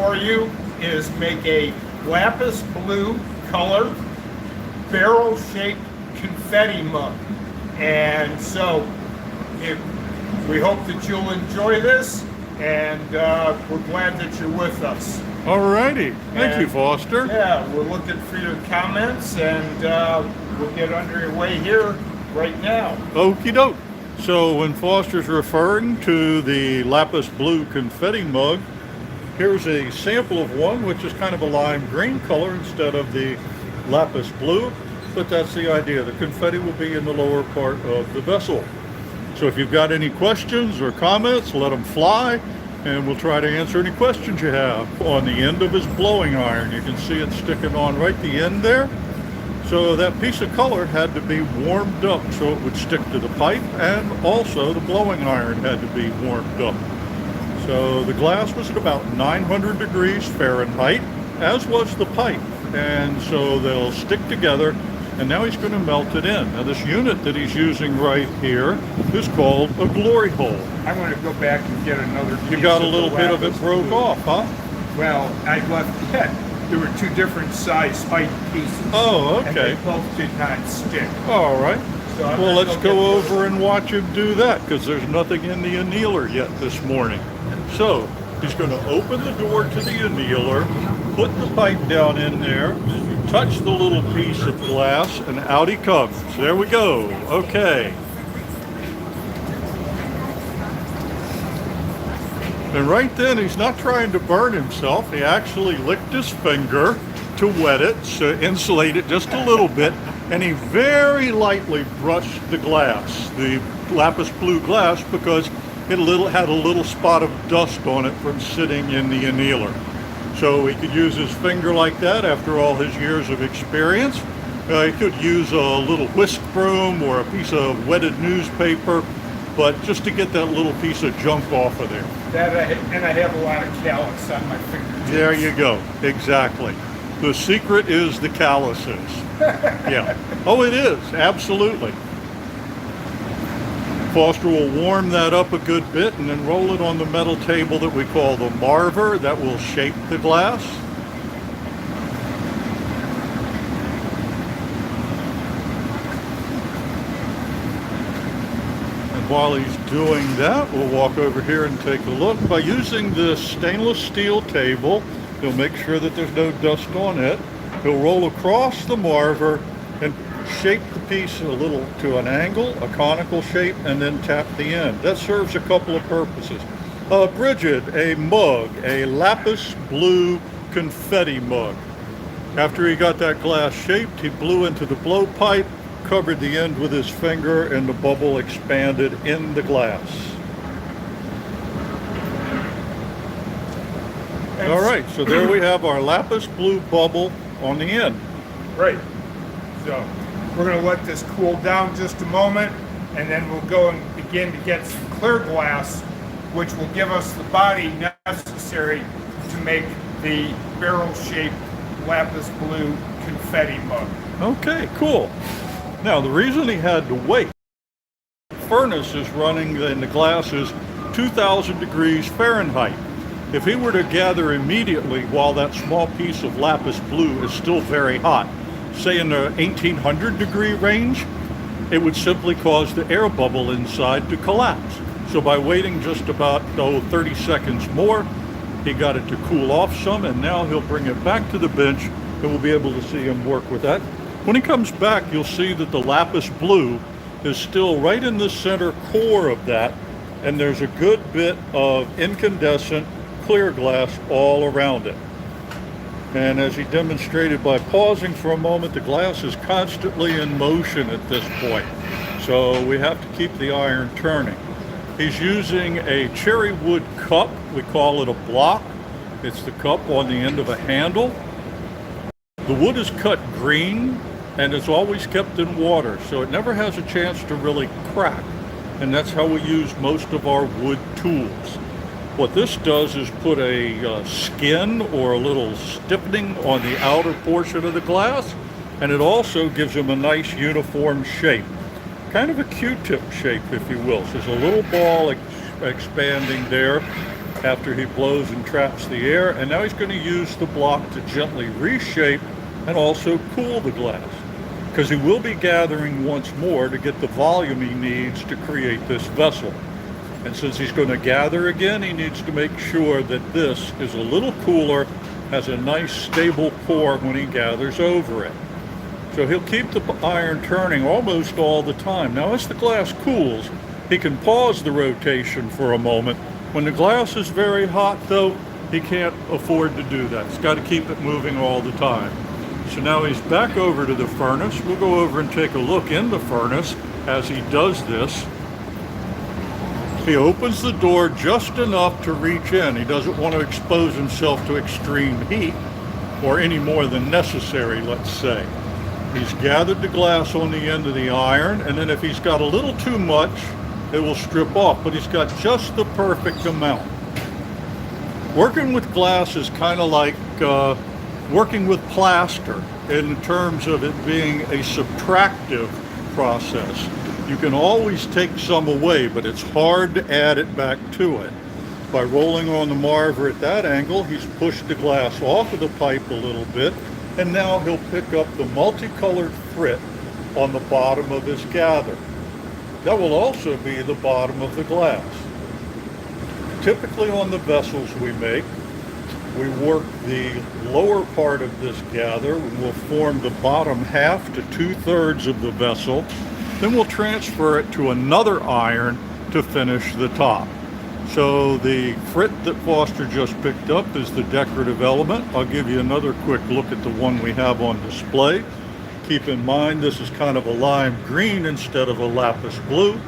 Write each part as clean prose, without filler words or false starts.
for you is make a lapis blue color barrel-shaped confetti mug. And so we hope that you'll enjoy this, and we're glad that you're with us. Alrighty, thank you, Foster. Yeah, we're looking for your comments, and we'll get underway here right now. Okie doke. So when Foster's referring to the lapis blue confetti mug, here's a sample of one, which is kind of a lime green color instead of the lapis blue, but that's the idea. The confetti will be in the lower part of the vessel. So if you've got any questions or comments, let them fly, and we'll try to answer any questions you have. On the end of his blowing iron, you can see it sticking on right the end there. So that piece of color had to be warmed up so it would stick to the pipe, and also the blowing iron had to be warmed up. So the glass was at about 900 degrees Fahrenheit, as was the pipe. And so they'll stick together, and now he's going to melt it in. Now this unit that he's using right here is called a glory hole. I'm going to go back and get another piece. You got a little bit of it broke off, huh? Well, I left it. There were two different size pipe pieces. Oh, okay. And they both did not stick. All right. So well, let's go over and watch him do that, because there's nothing in the annealer yet this morning. So he's going to open the door to the annealer, put the pipe down in there, touch the little piece of glass, and out he comes. There we go. Okay. And right then, he's not trying to burn himself. He actually licked his finger to wet it, to insulate it just a little bit, and he very lightly brushed the glass, the lapis blue glass, because it had a little spot of dust on it from sitting in the annealer. So he could use his finger like that after all his years of experience. He could use a little whisk broom or a piece of wetted newspaper, but just to get that little piece of junk off of there. And I have a lot of callus on my fingertips. There you go, exactly. The secret is the calluses. Yeah. Oh, it is, absolutely. Foster will warm that up a good bit and then roll it on the metal table that we call the marver that will shape the glass. And while he's doing that, we'll walk over here and take a look. By using this stainless steel table, he'll make sure that there's no dust on it. He'll roll across the marver and shape the piece a little to an angle, a conical shape, and then tap the end. That serves a couple of purposes. Bridget, a mug, a lapis blue confetti mug. After he got that glass shaped, he blew into the blowpipe, covered the end with his finger, and the bubble expanded in the glass. All right, so there we have our lapis blue bubble on the end. Right. So we're going to let this cool down just a moment, and then we'll go and begin to get some clear glass, which will give us the body necessary to make the barrel-shaped lapis blue confetti mug. Okay, cool. Now, the reason he had to wait, the furnace is running and the glass is 2,000 degrees Fahrenheit. If he were to gather immediately while that small piece of lapis blue is still very hot, say in the 1800 degree range, it would simply cause the air bubble inside to collapse. So by waiting just about 30 seconds more, he got it to cool off some, and now he'll bring it back to the bench and we'll be able to see him work with that. When he comes back, you'll see that the lapis blue is still right in the center core of that, and there's a good bit of incandescent clear glass all around it. And as he demonstrated by pausing for a moment, the glass is constantly in motion at this point. So we have to keep the iron turning. He's using a cherry wood cup. We call it a block. It's the cup on the end of a handle. The wood is cut green and it's always kept in water, so it never has a chance to really crack. And that's how we use most of our wood tools. What this does is put a skin or a little stiffening on the outer portion of the glass, and it also gives them a nice uniform shape. Kind of a Q-tip shape, if you will. So there's a little ball expanding there, after he blows and traps the air, and now he's going to use the block to gently reshape and also cool the glass, because he will be gathering once more to get the volume he needs to create this vessel. And since he's going to gather again, he needs to make sure that this is a little cooler, has a nice stable pour when he gathers over it. So he'll keep the iron turning almost all the time. Now as the glass cools, he can pause the rotation for a moment. When the glass is very hot though, he can't afford to do that. He's got to keep it moving all the time. So now he's back over to the furnace. We'll go over and take a look in the furnace as he does this. He opens the door just enough to reach in. He doesn't want to expose himself to extreme heat, or any more than necessary, let's say. He's gathered the glass on the end of the iron, and then if he's got a little too much, it will strip off, but he's got just the perfect amount. Working with glass is kind of like working with plaster in terms of it being a subtractive process. You can always take some away, but it's hard to add it back to it. By rolling on the marver at that angle, he's pushed the glass off of the pipe a little bit, and now he'll pick up the multicolored frit on the bottom of his gather. That will also be the bottom of the glass. Typically on the vessels we make, we work the lower part of this gather, and we'll form the bottom half to 2/3 of the vessel. Then we'll transfer it to another iron to finish the top. So the frit that Foster just picked up is the decorative element. I'll give you another quick look at the one we have on display. Keep in mind this is kind of a lime green instead of a lapis blue,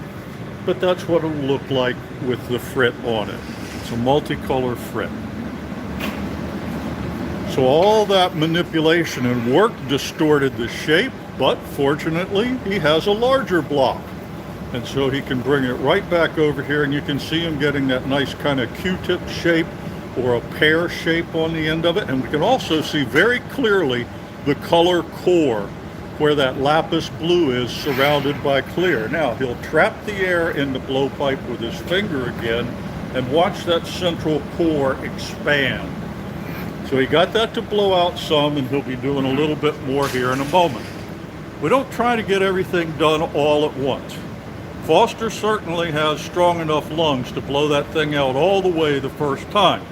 but that's what it'll look like with the frit on it. It's a multicolor frit. So all that manipulation and work distorted the shape, but fortunately he has a larger block. And so he can bring it right back over here, and you can see him getting that nice kind of Q-tip shape or a pear shape on the end of it. And we can also see very clearly the color core where that lapis blue is surrounded by clear. Now he'll trap the air in the blowpipe with his finger again and watch that central core expand. So he got that to blow out some, and he'll be doing a little bit more here in a moment. We don't try to get everything done all at once. Foster certainly has strong enough lungs to blow that thing out all the way the first time.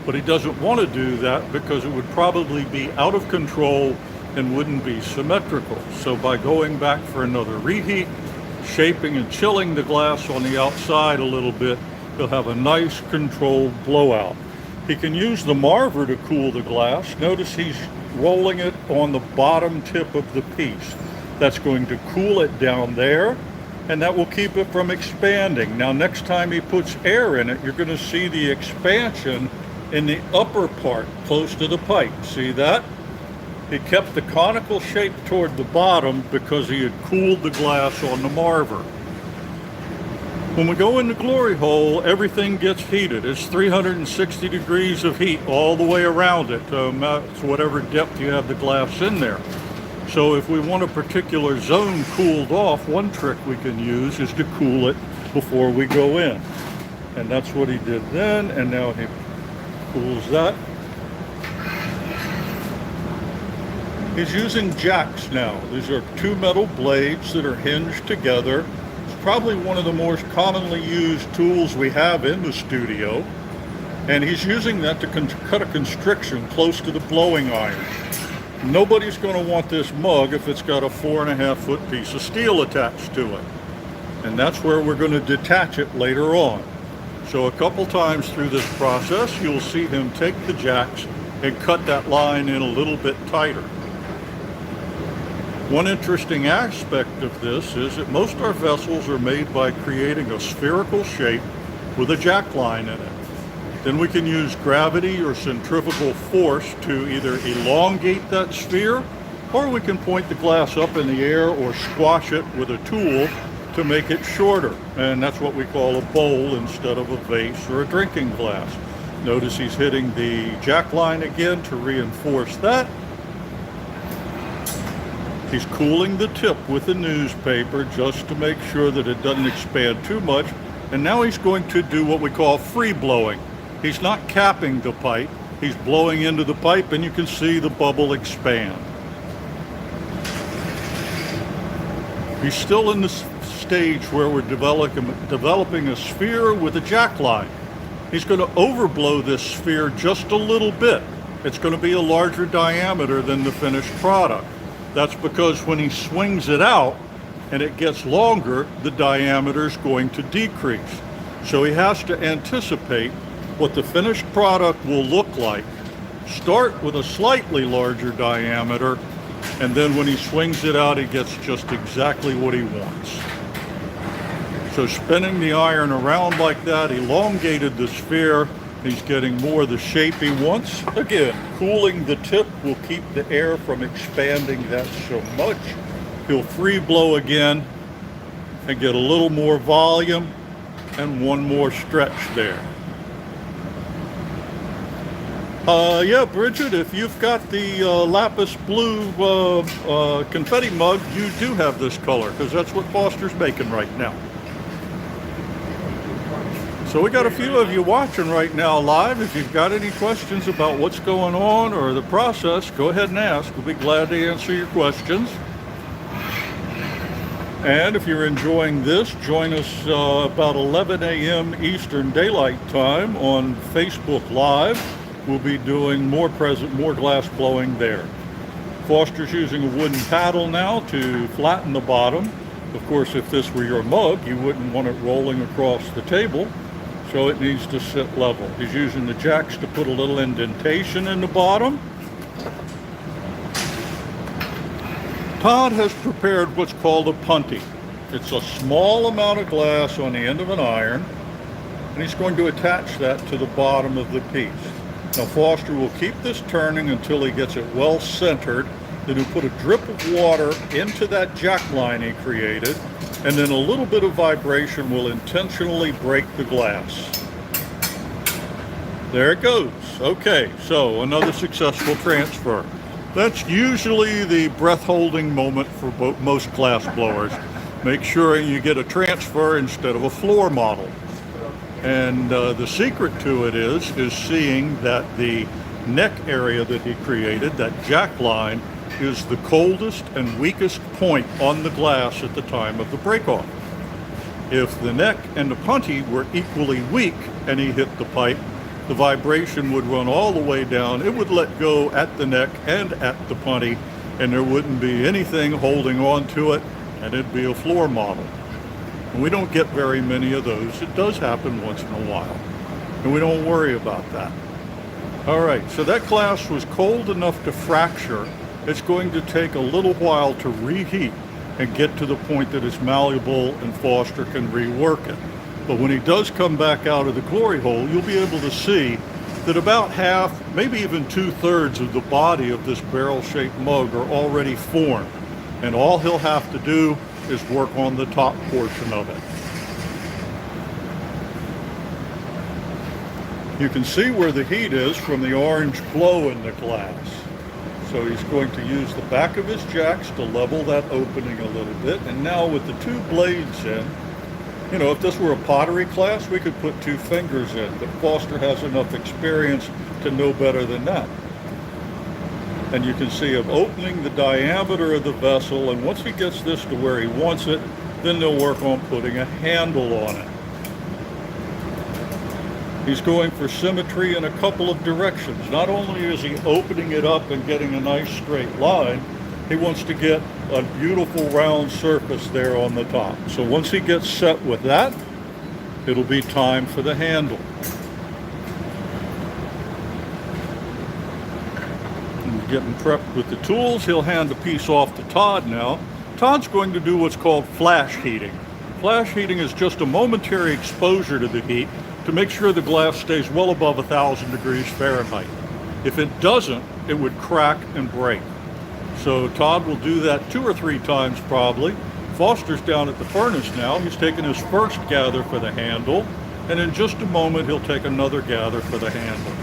But he doesn't want to do that because it would probably be out of control and wouldn't be symmetrical. So by going back for another reheat, shaping and chilling the glass on the outside a little bit, he'll have a nice controlled blowout. He can use the marver to cool the glass. Notice he's rolling it on the bottom tip of the piece. That's going to cool it down there, and that will keep it from expanding. Now next time he puts air in it, you're going to see the expansion in the upper part close to the pipe. See that? He kept the conical shape toward the bottom because he had cooled the glass on the marver. When we go in the glory hole, everything gets heated. It's 360 degrees of heat all the way around it, to whatever depth you have the glass in there. So if we want a particular zone cooled off, one trick we can use is to cool it before we go in. And that's what he did then, and now he cools that. He's using jacks now. These are two metal blades that are hinged together. Probably one of the most commonly used tools we have in the studio, and he's using that to cut a constriction close to the blowing iron. Nobody's going to want this mug if it's got a 4.5-foot piece of steel attached to it, and that's where we're going to detach it later on. So a couple times through this process you'll see him take the jacks and cut that line in a little bit tighter. One interesting aspect of this is that most of our vessels are made by creating a spherical shape with a jack line in it. Then we can use gravity or centrifugal force to either elongate that sphere, or we can point the glass up in the air or squash it with a tool to make it shorter. And that's what we call a bowl instead of a vase or a drinking glass. Notice he's hitting the jack line again to reinforce that. He's cooling the tip with the newspaper just to make sure that it doesn't expand too much. And now he's going to do what we call free blowing. He's not capping the pipe. He's blowing into the pipe, and you can see the bubble expand. He's still in the stage where we're developing a sphere with a jack line. He's going to overblow this sphere just a little bit. It's going to be a larger diameter than the finished product. That's because when he swings it out and it gets longer, the diameter is going to decrease. So he has to anticipate what the finished product will look like. Start with a slightly larger diameter, and then when he swings it out, he gets just exactly what he wants. So spinning the iron around like that elongated the sphere. He's getting more of the shape he wants. Again, cooling the tip will keep the air from expanding that so much. He'll free blow again and get a little more volume and one more stretch there. Yeah, Bridget, if you've got the lapis blue confetti mug, you do have this color, because that's what Foster's making right now. So we got a few of you watching right now live. If you've got any questions about what's going on or the process, go ahead and ask. We'll be glad to answer your questions. And if you're enjoying this, join us about 11 a.m. Eastern Daylight Time on Facebook Live. We'll be doing more glass blowing there. Foster's using a wooden paddle now to flatten the bottom. Of course, if this were your mug, you wouldn't want it rolling across the table, so it needs to sit level. He's using the jacks to put a little indentation in the bottom. Todd has prepared what's called a punty. It's a small amount of glass on the end of an iron, and he's going to attach that to the bottom of the piece. Now Foster will keep this turning until he gets it well centered. Then he'll put a drip of water into that jack line he created, and then a little bit of vibration will intentionally break the glass. There it goes. Okay, so another successful transfer. That's usually the breath-holding moment for most glass blowers. Make sure you get a transfer instead of a floor model. And the secret to it is seeing that the neck area that he created, that jack line, is the coldest and weakest point on the glass at the time of the break-off. If the neck and the punty were equally weak and he hit the pipe, the vibration would run all the way down. It would let go at the neck and at the punty, and there wouldn't be anything holding on to it, and it'd be a floor model. And we don't get very many of those. It does happen once in a while, and we don't worry about that. All right, so that glass was cold enough to fracture. It's going to take a little while to reheat and get to the point that it's malleable and Foster can rework it. But when he does come back out of the glory hole, you'll be able to see that about half, maybe even 2/3 of the body of this barrel-shaped mug are already formed. And all he'll have to do is work on the top portion of it. You can see where the heat is from the orange glow in the glass. So he's going to use the back of his jacks to level that opening a little bit. And now with the two blades in, you know, if this were a pottery class, we could put 2 fingers in, but Foster has enough experience to know better than that. And you can see him opening the diameter of the vessel, and once he gets this to where he wants it, then they'll work on putting a handle on it. He's going for symmetry in a couple of directions. Not only is he opening it up and getting a nice straight line, he wants to get a beautiful round surface there on the top. So once he gets set with that, it'll be time for the handle. And getting prepped with the tools, he'll hand the piece off to Todd now. Todd's going to do what's called flash heating. Flash heating is just a momentary exposure to the heat to make sure the glass stays well above 1,000 degrees Fahrenheit. If it doesn't, it would crack and break. So Todd will do that 2 or 3 times probably. Foster's down at the furnace now. He's taking his first gather for the handle, and in just a moment he'll take another gather for the handle.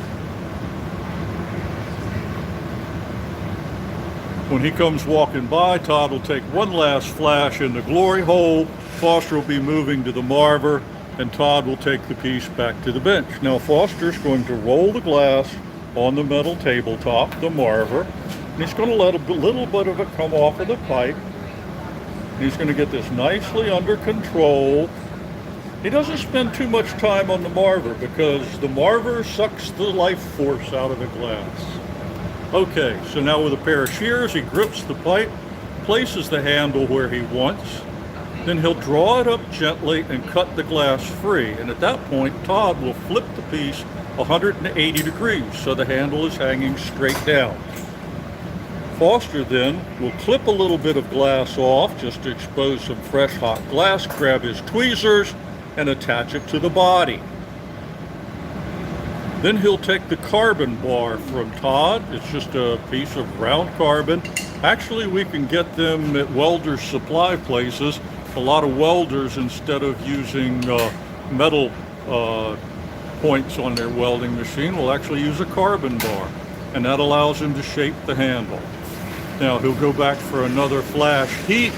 When he comes walking by, Todd will take one last flash in the glory hole. Foster will be moving to the marver, and Todd will take the piece back to the bench. Now Foster's going to roll the glass on the metal tabletop, the marver, and he's going to let a little bit of it come off of the pipe. He's going to get this nicely under control. He doesn't spend too much time on the marver because the marver sucks the life force out of the glass. Okay, so now with a pair of shears, he grips the pipe, places the handle where he wants, then he'll draw it up gently and cut the glass free. And at that point, Todd will flip the piece 180 degrees so the handle is hanging straight down. Foster then will clip a little bit of glass off just to expose some fresh hot glass, grab his tweezers, and attach it to the body. Then he'll take the carbon bar from Todd. It's just a piece of round carbon. Actually, we can get them at welders' supply places. A lot of welders, instead of using metal points on their welding machine, will actually use a carbon bar, and that allows him to shape the handle. Now he'll go back for another flash heat,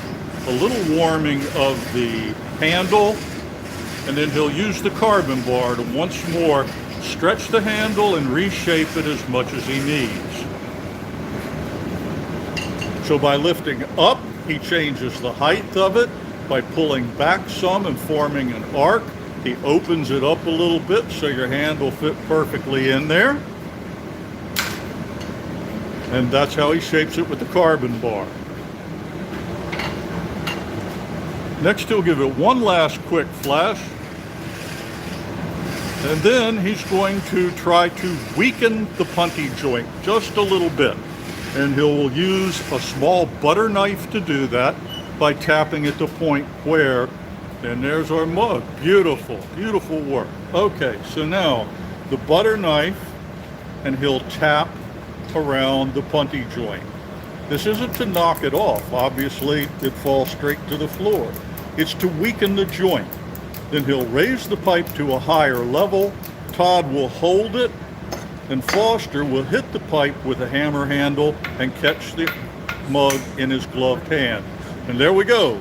a little warming of the handle, and then he'll use the carbon bar to once more stretch the handle and reshape it as much as he needs. So by lifting up, he changes the height of it. By pulling back some and forming an arc, he opens it up a little bit so your hand will fit perfectly in there. And that's how he shapes it with the carbon bar. Next, he'll give it one last quick flash. And then he's going to try to weaken the punty joint just a little bit. And he'll use a small butter knife to do that by tapping at the point where, and there's our mug. Beautiful, beautiful work. Okay, so now the butter knife, and he'll tap around the punty joint. This isn't to knock it off. Obviously, it falls straight to the floor. It's to weaken the joint. Then he'll raise the pipe to a higher level. Todd will hold it, and Foster will hit the pipe with a hammer handle and catch the mug in his gloved hand. And there we go.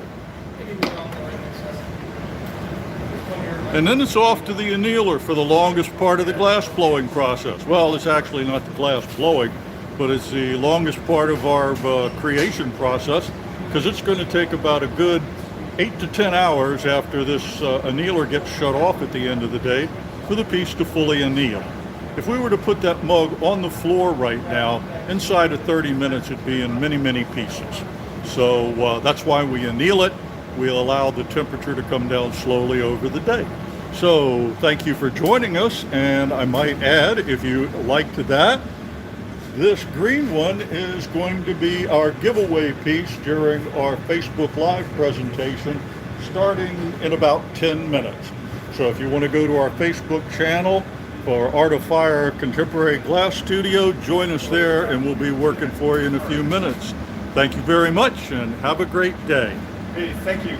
And then it's off to the annealer for the longest part of the glass blowing process. Well, it's actually not the glass blowing, but it's the longest part of our creation process, because it's going to take about a good 8 to 10 hours after this annealer gets shut off at the end of the day for the piece to fully anneal. If we were to put that mug on the floor right now, inside of 30 minutes it'd be in many, many pieces. So that's why we anneal it. We'll allow the temperature to come down slowly over the day. So thank you for joining us, and I might add, if you liked that, this green one is going to be our giveaway piece during our Facebook Live presentation starting in about 10 minutes. So if you want to go to our Facebook channel for Art of Fire Contemporary Glass Studio, join us there and we'll be working for you in a few minutes. Thank you very much and have a great day. Hey, thank you.